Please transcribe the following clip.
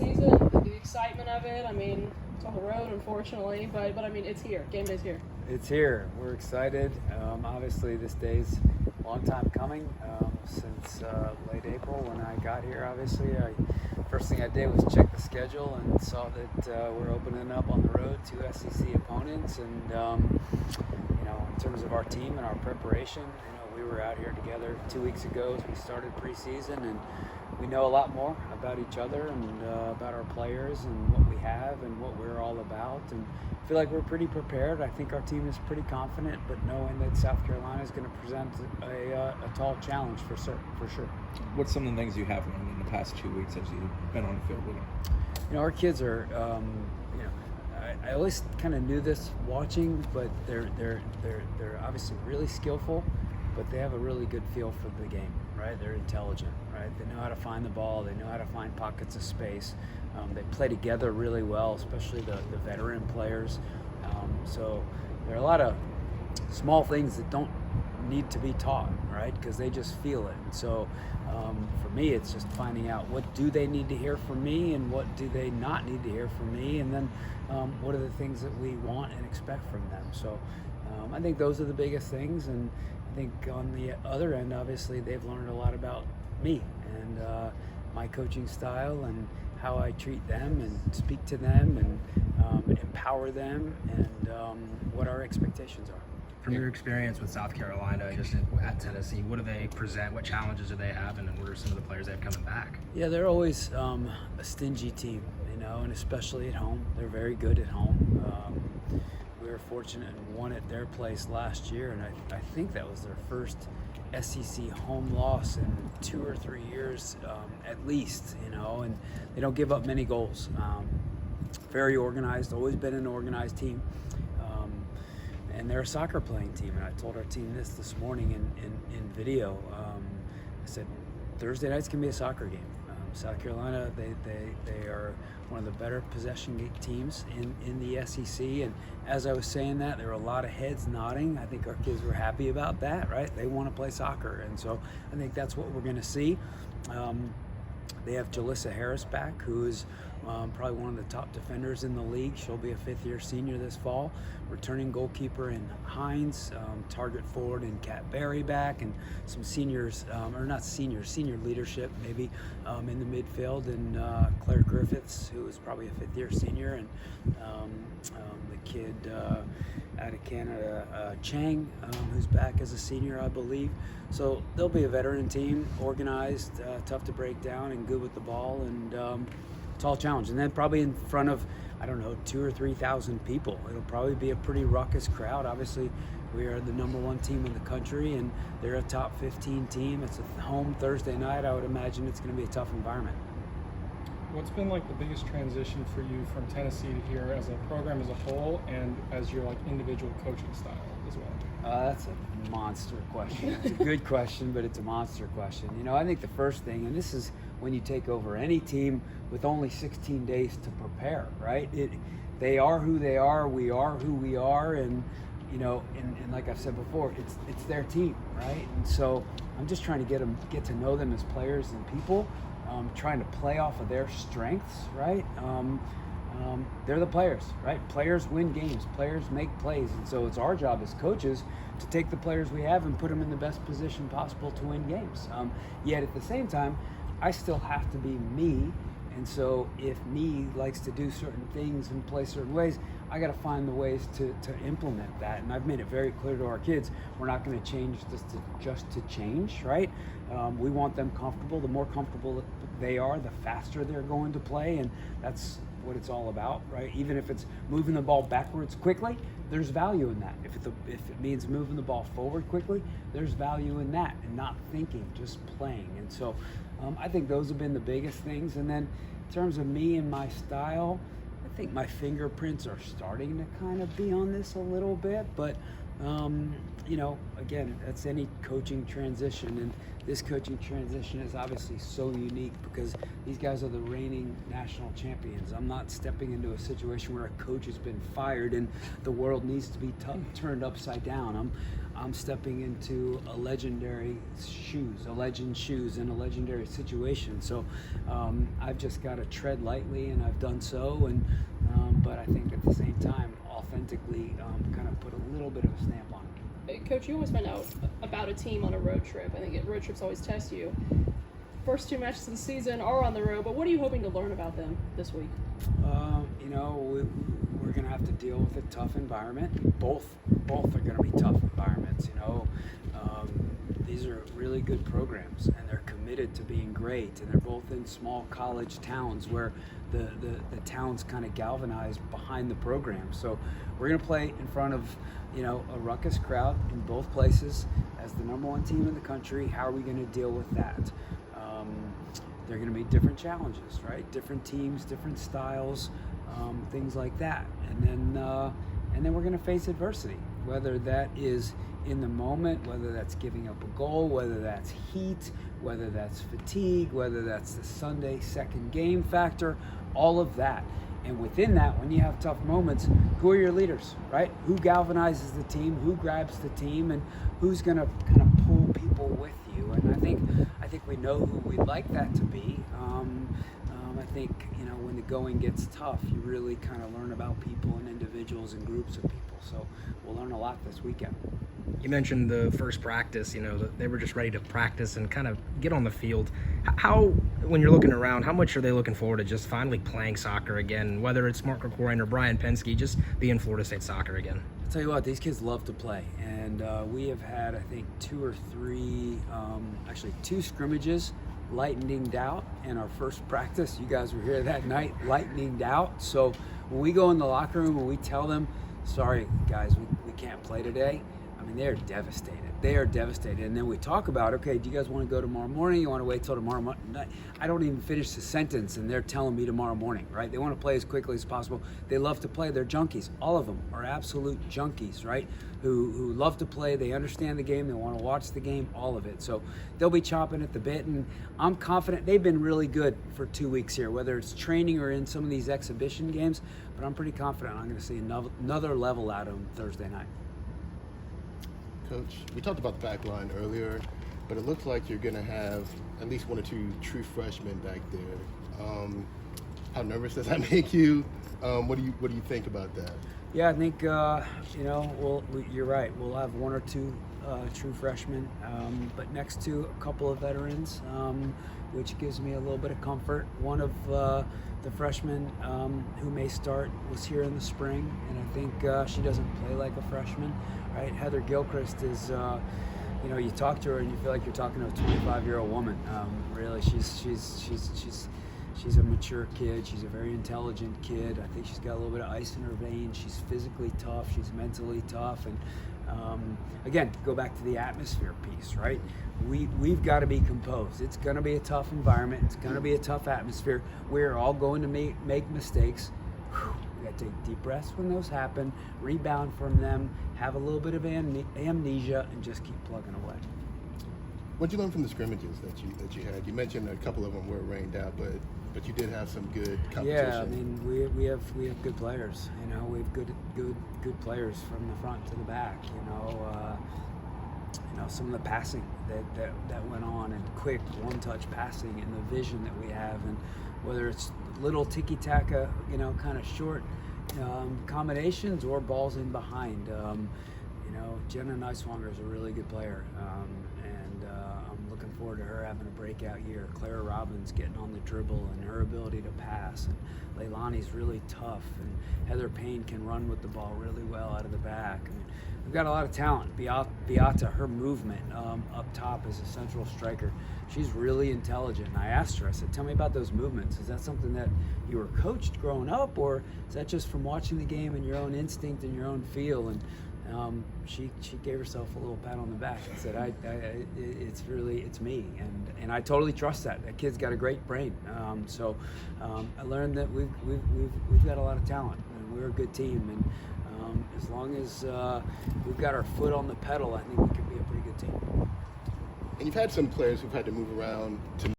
season, the excitement of it. I mean, it's on the road, unfortunately, but I mean, it's here. Game day's here. It's here. We're excited. Obviously, this day's a long time coming, since late April when I got here. Obviously, first thing I did was check the schedule and saw that we're opening up on the road to SEC opponents. And in terms of our team and our preparation, we were out here together 2 weeks ago as we started preseason, and we know a lot more about each other and about our players and what we have and what we're all about, and I feel like we're pretty prepared. I think our team is pretty confident, but knowing that South Carolina is going to present a tall challenge for sure. What's some of the things you have learned in the past 2 weeks as you've been on the field with them? Our kids are, I always kind of knew this watching, but they're obviously really skillful, but they have a really good feel for the game, right? They're intelligent, right? They know how to find the ball. They know how to find pockets of space. They play together really well, especially the veteran players. So there are a lot of small things that don't need to be taught, right? Because they just feel it. And so for me, it's just finding out what do they need to hear from me and what do they not need to hear from me, and then what are the things that we want and expect from them. So I think those are the biggest things, and I think on the other end, obviously, they've learned a lot about me and my coaching style and how I treat them and speak to them and empower them, and what our expectations are. From your experience with South Carolina, just at Tennessee, what do they present? What challenges do they have, and then what are some of the players they have coming back? Yeah, they're always a stingy team, and especially at home. They're very good at home. We were fortunate and won at their place last year, and I think that was their first SEC home loss in 2 or 3 years at least, and they don't give up many goals. Very organized, always been an organized team. And they're a soccer playing team, and I told our team this morning in video. I said, Thursday nights can be a soccer game. South Carolina, they are one of the better possession teams in the SEC, and as I was saying that, there were a lot of heads nodding. I think our kids were happy about that, right? They want to play soccer, and so I think that's what we're going to see. They have Jalissa Harris back, who is probably one of the top defenders in the league. She'll be a fifth-year senior this fall. Returning goalkeeper in Hines, target forward in Kat Berry back, and some seniors, or not seniors, senior leadership maybe in the midfield, and Claire Griffiths, who is probably a fifth-year senior, and the kid out of Canada, Chang, who's back as a senior, I believe. So they'll be a veteran team, organized, tough to break down, and good with the ball, and tall challenge. And then probably in front of, 2,000 or 3,000 people. It'll probably be a pretty ruckus crowd. Obviously, we are the #1 team in the country, and they're a top 15 team. It's a home Thursday night. I would imagine it's going to be a tough environment. What's been like the biggest transition for you from Tennessee to here as a program as a whole, and as your individual coaching style as well? That's a monster question. It's a good question, but it's a monster question. I think the first thing, and this is when you take over any team with only 16 days to prepare, right? They are who they are. We are who we are, and and like I've said before, it's their team, right? And so I'm just trying to get to know them as players and people. Trying to play off of their strengths, right? They're the players, right? Players win games, players make plays, and so it's our job as coaches to take the players we have and put them in the best position possible to win games. Yet at the same time, I still have to be me, and so if me likes to do certain things and play certain ways, I got to find the ways to implement that. And I've made it very clear to our kids, we're not going to change just to change, right? We want them comfortable. The more comfortable they are, the faster they're going to play, and that's what it's all about, right? Even if it's moving the ball backwards quickly, there's value in that. If it means moving the ball forward quickly, there's value in that, and not thinking, just playing. And so I think those have been the biggest things. And then in terms of me and my style, I think my fingerprints are starting to kind of be on this a little bit, but You know, again, that's any coaching transition, and this coaching transition is obviously so unique because these guys are the reigning national champions. I'm not stepping into a situation where a coach has been fired and the world needs to be turned upside down. I'm stepping into a legendary shoes, a legend's legendary situation. So I've just got to tread lightly, and I've done so. And but I think at the same time, authentically, kind of put a little bit of a stamp on it. Coach, you always find out about a team on a road trip. I think road trips always test you. First 2 matches of the season are on the road, but what are you hoping to learn about them this week? You know, we're going to have to deal with a tough environment. Both are going to be tough environments. You know, these are really good programs, and they're committed to being great. And they're both in small college towns where the towns kind of galvanize behind the program. So we're going to play in front of, you know, a ruckus crowd in both places as the #1 team in the country. How are we going to deal with that? They're going to be different challenges, right? Different teams, different styles, things like that. And then we're going to face adversity, whether that is in the moment, whether that's giving up a goal, whether that's heat, whether that's fatigue, whether that's the Sunday second game factor, all of that. And within that, when you have tough moments, who are your leaders, right? Who galvanizes the team? Who grabs the team? And who's going to kind of pull people with you? And I think we know who we'd like that to be. I think, you know, when the going gets tough, you really kind of learn about people and individuals and groups of people. So we'll learn a lot this weekend. You mentioned the first practice, you know, that they were just ready to practice and kind of get on the field. How, when you're looking around, how much are they looking forward to just finally playing soccer again, whether it's Mark Krikorian or Brian Pensky, just being Florida State soccer again? I'll tell you what, these kids love to play. And we have had, I think, 2 or 3, actually 2 scrimmages lightninged out in our first practice. You guys were here that night, lightninged out. So when we go in the locker room and we tell them, sorry guys, we can't play today, I mean, they're devastated. They are devastated. And then we talk about, okay, do you guys want to go tomorrow morning? You want to wait till tomorrow morning? I don't even finish the sentence and they're telling me tomorrow morning, right? They want to play as quickly as possible. They love to play. They're junkies. All of them are absolute junkies, right? Who love to play. They understand the game. They want to watch the game, all of it. So they'll be chomping at the bit. And I'm confident they've been really good for 2 weeks here, whether it's training or in some of these exhibition games. But I'm pretty confident I'm going to see another level out of them Thursday night. Coach, we talked about the back line earlier, but it looks like you're going to have at least 1 or 2 true freshmen back there. How nervous does that make you? What do you think about that? Yeah, I think you know, you're right. We'll have 1 or 2 true freshmen, but next to a couple of veterans, which gives me a little bit of comfort. One of the freshmen who may start was here in the spring, and I think she doesn't play like a freshman, right? Heather Gilchrist is, you know, you talk to her and you feel like you're talking to a 25-year-old woman. Really, she's a mature kid. She's a very intelligent kid. I think she's got a little bit of ice in her veins. She's physically tough. She's mentally tough. And again, go back to the atmosphere piece, right? We've got to be composed. It's going to be a tough environment. It's going to be a tough atmosphere. We're all going to make mistakes. We got to take deep breaths when those happen, rebound from them, have a little bit of amnesia, and just keep plugging away. What did you learn from the scrimmages that you had? You mentioned a couple of them were rained out, but you did have some good competition. Yeah, I mean we have good players. You know, we have good players from the front to the back. You know, some of the passing that went on, and quick one-touch passing, and the vision that we have, and whether it's little tiki-taka, you know, kind of short combinations or balls in behind. You know, Jenna Neiswanger is a really good player, and I'm looking forward to her having a breakout year. Clara Robbins getting on the dribble and her ability to pass, and Leilani's really tough, and Heather Payne can run with the ball really well out of the back. I mean, we've got a lot of talent. Beata, her movement up top as a central striker, she's really intelligent. And I asked her, I said, tell me about those movements. Is that something that you were coached growing up, or is that just from watching the game and your own instinct and your own feel? And she gave herself a little pat on the back and said, it's me, and I totally trust that. That kid's got a great brain. So I learned that we've got a lot of talent, and we're a good team, and As long as we've got our foot on the pedal, I think we could be a pretty good team. And you've had some players who've had to move around to